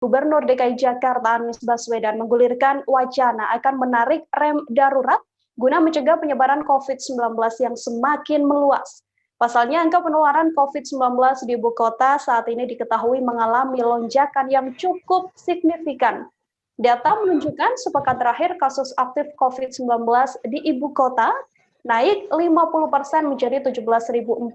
Gubernur DKI Jakarta Anies Baswedan menggulirkan wacana akan menarik rem darurat guna mencegah penyebaran COVID-19 yang semakin meluas. Pasalnya, angka penularan COVID-19 di ibu kota saat ini diketahui mengalami lonjakan yang cukup signifikan. Data menunjukkan sepekan terakhir kasus aktif COVID-19 di ibu kota naik 50% menjadi 17.400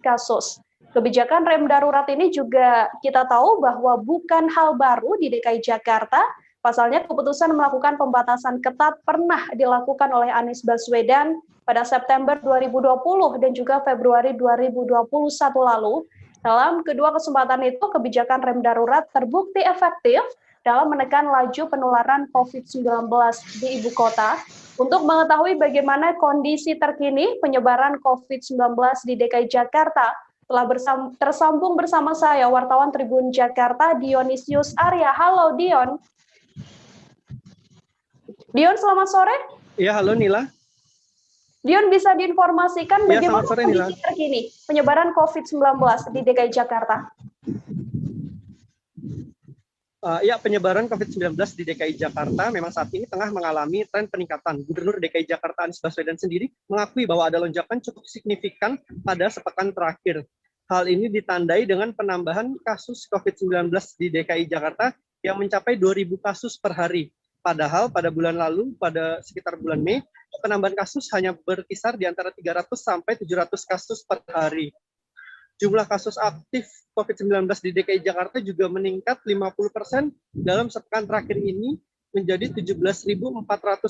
kasus. Kebijakan rem darurat ini juga kita tahu bahwa bukan hal baru di DKI Jakarta. Pasalnya keputusan melakukan pembatasan ketat pernah dilakukan oleh Anies Baswedan pada September 2020 dan juga Februari 2021 lalu. Dalam kedua kesempatan itu, kebijakan rem darurat terbukti efektif dalam menekan laju penularan COVID-19 di ibu kota. Untuk mengetahui bagaimana kondisi terkini penyebaran COVID-19 di DKI Jakarta, telah tersambung bersama saya, wartawan Tribun Jakarta, Dionisius Arya. Halo, Dion. Dion, selamat sore. Iya, halo Nila. Dion, bisa diinformasikan bagaimana sore, kondisi terkini penyebaran COVID-19 di DKI Jakarta? Penyebaran COVID-19 di DKI Jakarta memang saat ini tengah mengalami tren peningkatan. Gubernur DKI Jakarta Anies Baswedan sendiri mengakui bahwa ada lonjakan cukup signifikan pada sepekan terakhir. Hal ini ditandai dengan penambahan kasus COVID-19 di DKI Jakarta yang mencapai 2.000 kasus per hari. Padahal pada bulan lalu, pada sekitar bulan Mei, penambahan kasus hanya berkisar di antara 300 sampai 700 kasus per hari. Jumlah kasus aktif COVID-19 di DKI Jakarta juga meningkat 50% dalam sepekan terakhir ini menjadi 17.400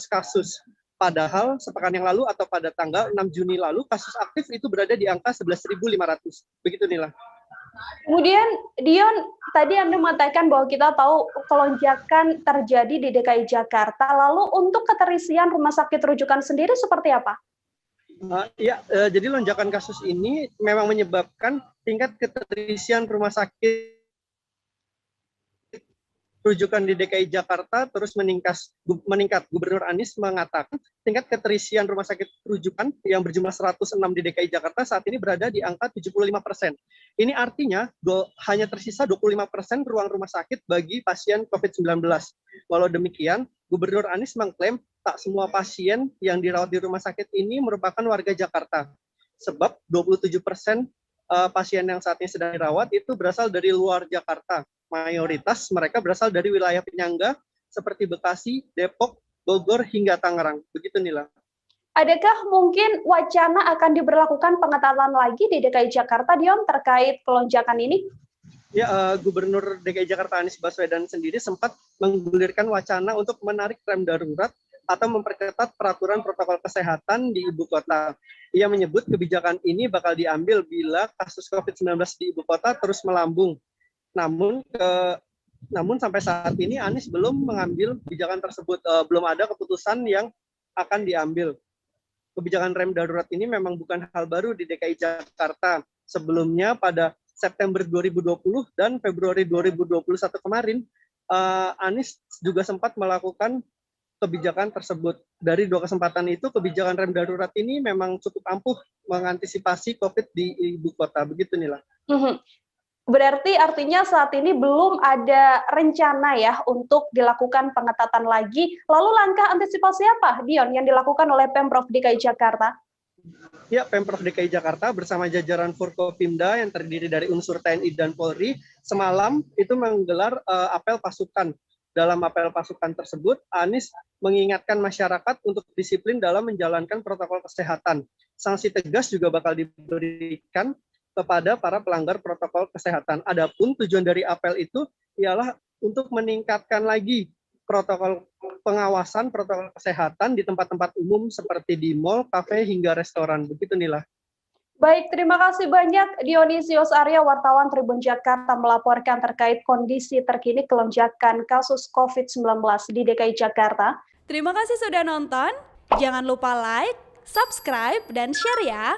kasus. Padahal sepekan yang lalu atau pada tanggal 6 Juni lalu kasus aktif itu berada di angka 11.500. Begitu Nila. Kemudian Dion, tadi Anda mengatakan bahwa kita tahu kelonjakan terjadi di DKI Jakarta. Lalu untuk keterisian rumah sakit rujukan sendiri seperti apa? Jadi lonjakan kasus ini memang menyebabkan tingkat keterisian rumah sakit rujukan di DKI Jakarta terus meningkat. Gubernur Anies mengatakan tingkat keterisian rumah sakit rujukan yang berjumlah 106 di DKI Jakarta saat ini berada di angka 75%. Ini artinya hanya tersisa 25% ruang rumah sakit bagi pasien COVID-19. Walau demikian, Gubernur Anies mengklaim tak semua pasien yang dirawat di rumah sakit ini merupakan warga Jakarta. Sebab 27% pasien yang saat ini sedang dirawat itu berasal dari luar Jakarta. Mayoritas mereka berasal dari wilayah penyangga seperti Bekasi, Depok, Bogor, hingga Tangerang. Begitu Nila. Adakah mungkin wacana akan diberlakukan pengetatan lagi di DKI Jakarta, Dion, terkait pelonjakan ini? Gubernur DKI Jakarta Anies Baswedan sendiri sempat menggulirkan wacana untuk menarik rem darurat atau memperketat peraturan protokol kesehatan di ibu kota. Ia menyebut kebijakan ini bakal diambil bila kasus COVID-19 di ibu kota terus melambung. Namun sampai saat ini Anies belum mengambil kebijakan tersebut, belum ada keputusan yang akan diambil. Kebijakan rem darurat ini memang bukan hal baru di DKI Jakarta. Sebelumnya pada September 2020 dan Februari 2021 kemarin, Anies juga sempat melakukan kebijakan tersebut. Dari dua kesempatan itu, kebijakan rem darurat ini memang cukup ampuh mengantisipasi COVID di ibu kota. Begitu Nila. Berarti artinya saat ini belum ada rencana ya untuk dilakukan pengetatan lagi. Lalu langkah antisipasi apa, Dion, yang dilakukan oleh Pemprov DKI Jakarta? Ya, Pemprov DKI Jakarta bersama jajaran Forkopimda yang terdiri dari unsur TNI dan Polri semalam itu menggelar apel pasukan. Dalam apel pasukan tersebut, Anies mengingatkan masyarakat untuk disiplin dalam menjalankan protokol kesehatan. Sanksi tegas juga bakal diberikan kepada para pelanggar protokol kesehatan. Adapun tujuan dari apel itu ialah untuk meningkatkan lagi protokol pengawasan protokol kesehatan di tempat-tempat umum seperti di mal, kafe, hingga restoran. Begitu Nila. Baik, terima kasih banyak Dionisius Arya, wartawan Tribun Jakarta melaporkan terkait kondisi terkini kelonjakan kasus COVID-19 di DKI Jakarta. Terima kasih sudah nonton. Jangan lupa like, subscribe, dan share ya.